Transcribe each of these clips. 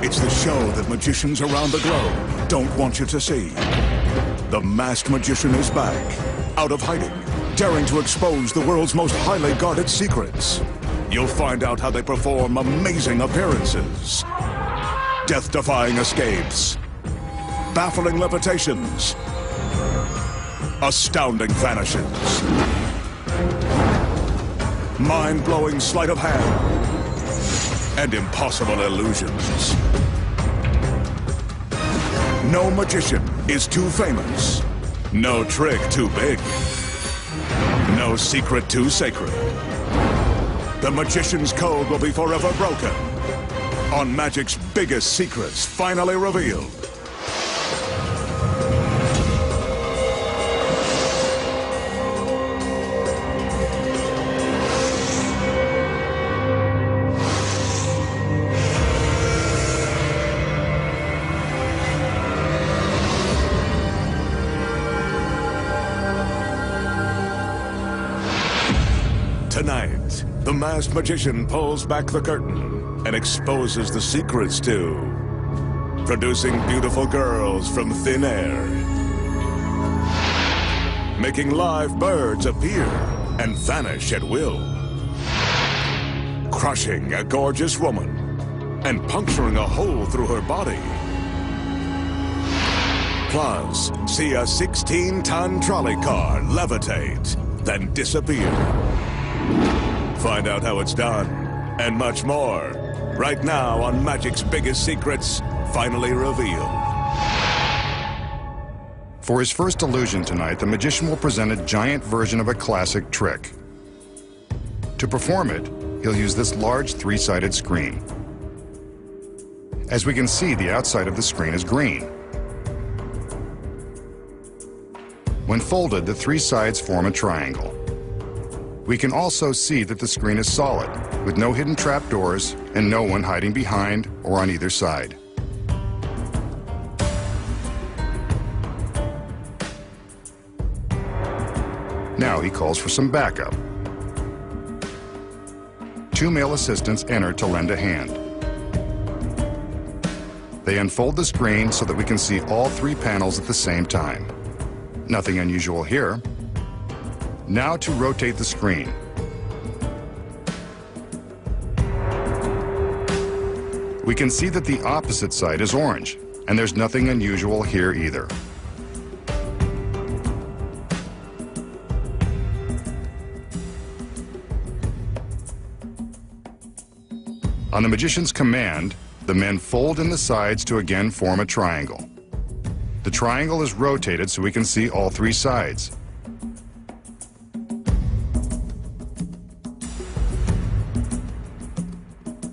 It's the show that magicians around the globe don't want you to see. The Masked Magician is back, out of hiding, daring to expose the world's most highly guarded secrets. You'll find out how they perform amazing appearances, death-defying escapes, baffling levitations, astounding vanishes, mind-blowing sleight of hand, and impossible illusions. No magician is too famous, no trick too big, no secret too sacred. The magician's code will be forever broken on magic's biggest secrets finally revealed. Tonight, the Masked Magician pulls back the curtain and exposes the secrets to producing beautiful girls from thin air, making live birds appear and vanish at will, crushing a gorgeous woman and puncturing a hole through her body. Plus, see a 16-ton trolley car levitate, then disappear. Find out how it's done, and much more, right now on Magic's Biggest Secrets, finally revealed. For his first illusion tonight, the magician will present a giant version of a classic trick. To perform it, he'll use this large three-sided screen. As we can see, the outside of the screen is green. When folded, the three sides form a triangle. We can also see that the screen is solid, with no hidden trapdoors and no one hiding behind or on either side. Now he calls for some backup. Two male assistants enter to lend a hand. They unfold the screen so that we can see all three panels at the same time. Nothing unusual here. Now to rotate the screen. We can see that the opposite side is orange, and there's nothing unusual here either. On the magician's command, the men fold in the sides to again form a triangle. The triangle is rotated so we can see all three sides.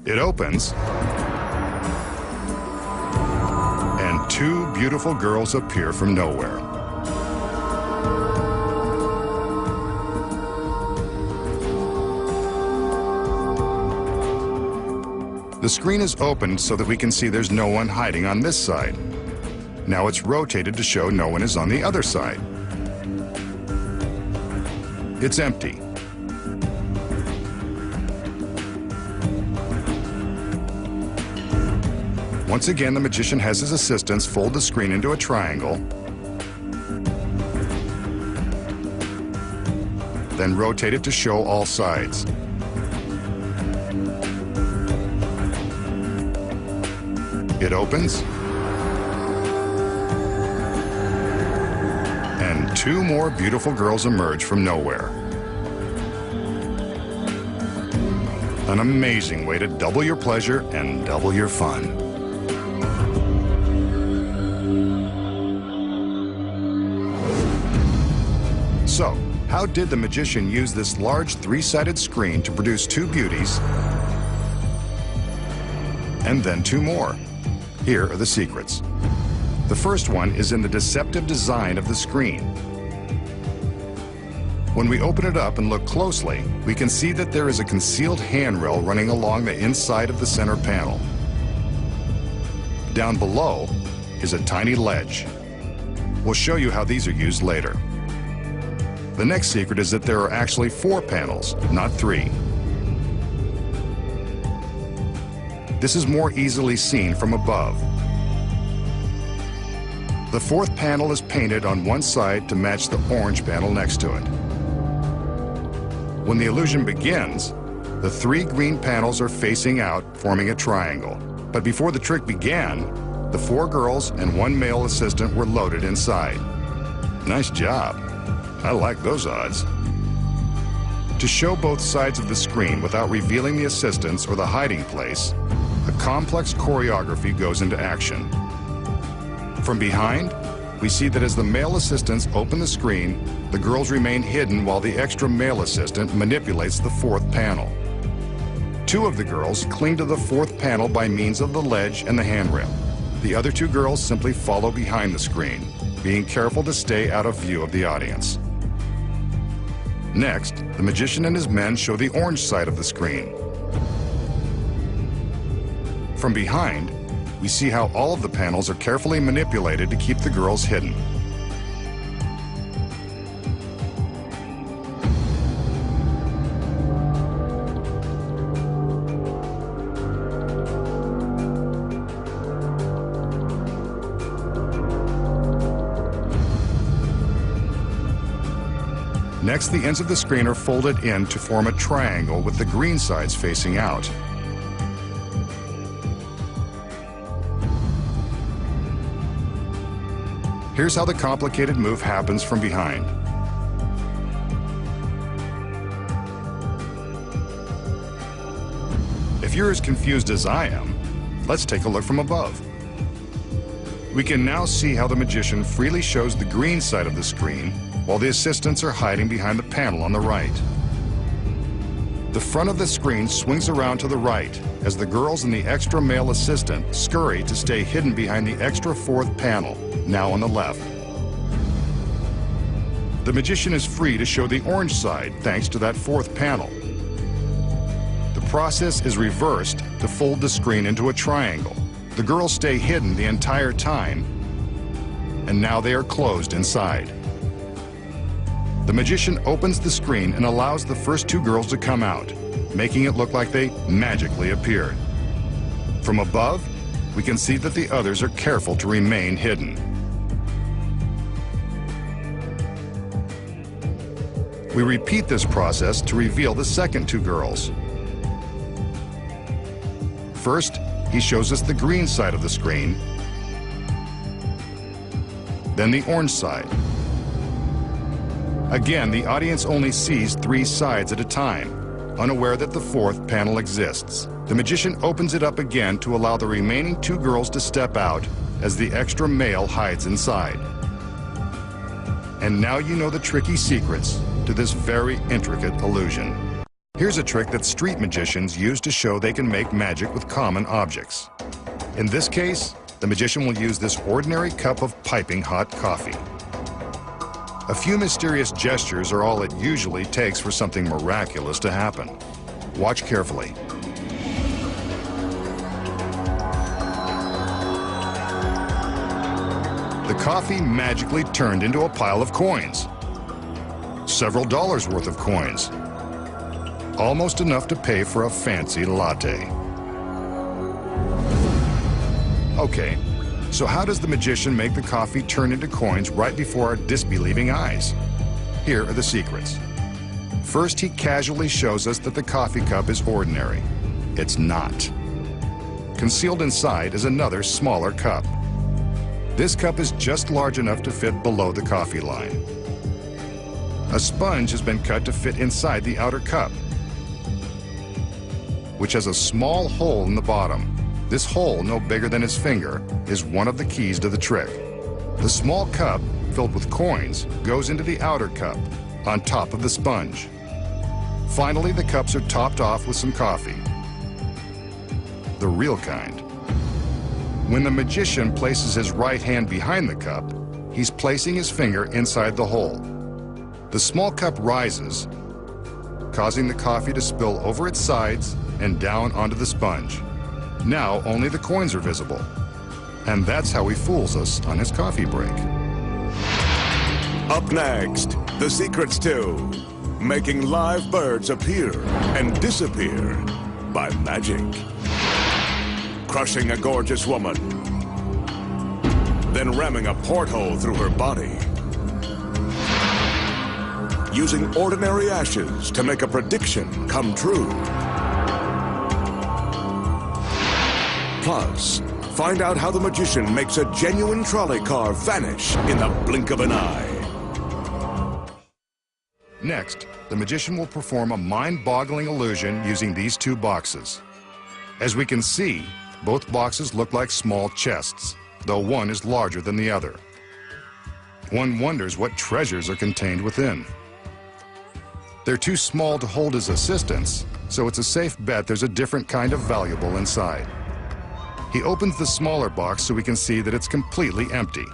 It opens, and two beautiful girls appear from nowhere. The screen is opened so that we can see there's no one hiding on this side. Now it's rotated to show no one is on the other side. It's empty. Once again, the magician has his assistants fold the screen into a triangle, then rotate it to show all sides. It opens, and two more beautiful girls emerge from nowhere. An amazing way to double your pleasure and double your fun. So, how did the magician use this large three-sided screen to produce two beauties and then two more? Here are the secrets. The first one is in the deceptive design of the screen. When we open it up and look closely, we can see that there is a concealed handrail running along the inside of the center panel. Down below is a tiny ledge. We'll show you how these are used later. The next secret is that there are actually 4 panels, not 3. This is more easily seen from above. The fourth panel is painted on one side to match the orange panel next to it. When the illusion begins, the three green panels are facing out, forming a triangle. But before the trick began, the four girls and one male assistant were loaded inside. Nice job. I like those odds. To show both sides of the screen without revealing the assistants or the hiding place, a complex choreography goes into action. From behind, we see that as the male assistants open the screen, the girls remain hidden while the extra male assistant manipulates the fourth panel. Two of the girls cling to the fourth panel by means of the ledge and the handrail. The other two girls simply follow behind the screen, being careful to stay out of view of the audience. Next, the magician and his men show the orange side of the screen. From behind, we see how all of the panels are carefully manipulated to keep the girls hidden. Next, the ends of the screen are folded in to form a triangle with the green sides facing out. Here's how the complicated move happens from behind. If you're as confused as I am, let's take a look from above. We can now see how the magician freely shows the green side of the screen while the assistants are hiding behind the panel on the right. The front of the screen swings around to the right as the girls and the extra male assistant scurry to stay hidden behind the extra fourth panel, now on the left. The magician is free to show the orange side thanks to that fourth panel. The process is reversed to fold the screen into a triangle. The girls stay hidden the entire time, and now they are closed inside. The magician opens the screen and allows the first two girls to come out, making it look like they magically appeared. From above, we can see that the others are careful to remain hidden. We repeat this process to reveal the second two girls. First, he shows us the green side of the screen, then the orange side. Again, the audience only sees three sides at a time, unaware that the fourth panel exists. The magician opens it up again to allow the remaining two girls to step out as the extra male hides inside. And now you know the tricky secrets to this very intricate illusion. Here's a trick that street magicians use to show they can make magic with common objects. In this case, the magician will use this ordinary cup of piping hot coffee. A few mysterious gestures are all it usually takes for something miraculous to happen. Watch carefully. The coffee magically turned into a pile of coins. Several dollars worth of coins. Almost enough to pay for a fancy latte. Okay, so how does the magician make the coffee turn into coins right before our disbelieving eyes? Here are the secrets. First, he casually shows us that the coffee cup is ordinary. It's not. Concealed inside is another smaller cup. This cup is just large enough to fit below the coffee line. A sponge has been cut to fit inside the outer cup, which has a small hole in the bottom. This hole, no bigger than his finger, is one of the keys to the trick. The small cup, filled with coins, goes into the outer cup, on top of the sponge. Finally, the cups are topped off with some coffee. The real kind. When the magician places his right hand behind the cup, he's placing his finger inside the hole. The small cup rises, causing the coffee to spill over its sides and down onto the sponge. Now only the coins are visible. And that's how he fools us on his coffee break. Up next, the secrets to making live birds appear and disappear by magic. crushing a gorgeous woman, then ramming a porthole through her body, using ordinary ashes to make a prediction come true. Plus, find out how the magician makes a genuine trolley car vanish in the blink of an eye. Next, the magician will perform a mind-boggling illusion using these two boxes. As we can see, both boxes look like small chests, though one is larger than the other. One wonders what treasures are contained within. They're too small to hold as assistants, so it's a safe bet there's a different kind of valuable inside. He opens the smaller box so we can see that it's completely empty.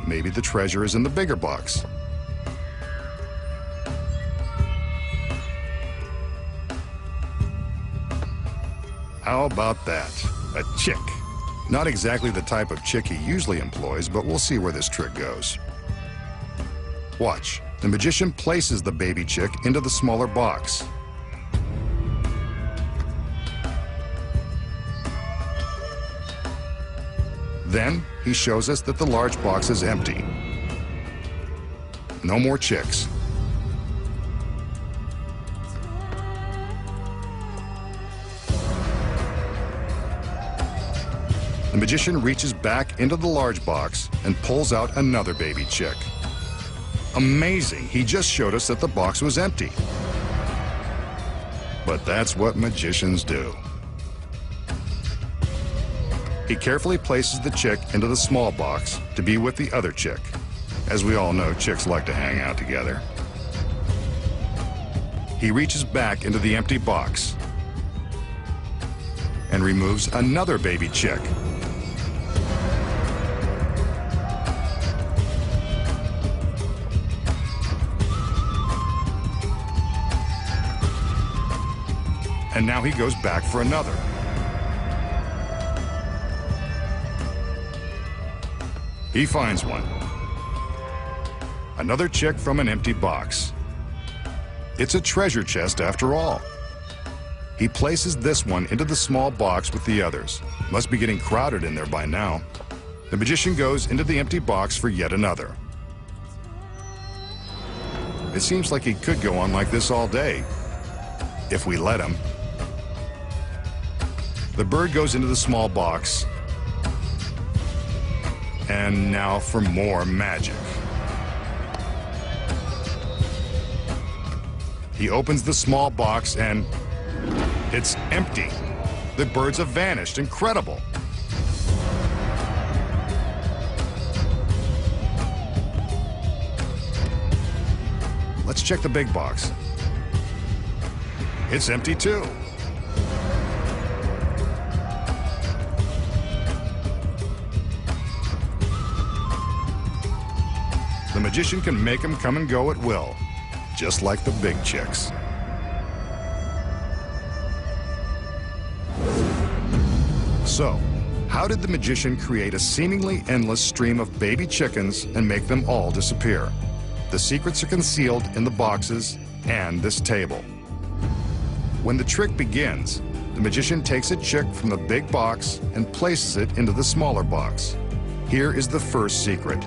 Maybe the treasure is in the bigger box. How about that? A chick. Not exactly the type of chick he usually employs, but we'll see where this trick goes. Watch. The magician places the baby chick into the smaller box. Then he shows us that the large box is empty. No more chicks. The magician reaches back into the large box and pulls out another baby chick. Amazing! He just showed us that the box was empty. But that's what magicians do. He carefully places the chick into the small box to be with the other chick. As we all know, chicks like to hang out together. He reaches back into the empty box and removes another baby chick. And now he goes back for another. He finds one. Another chick from an empty box. It's a treasure chest after all. He places this one into the small box with the others. Must be getting crowded in there by now. The magician goes into the empty box for yet another. It seems like he could go on like this all day, if we let him. The bird goes into the small box. And now for more magic. He opens the small box and it's empty. The birds have vanished. Incredible. Let's check the big box. It's empty too. The magician can make them come and go at will, just like the big chicks. So, how did the magician create a seemingly endless stream of baby chickens and make them all disappear? The secrets are concealed in the boxes and this table. When the trick begins, the magician takes a chick from the big box and places it into the smaller box. Here is the first secret.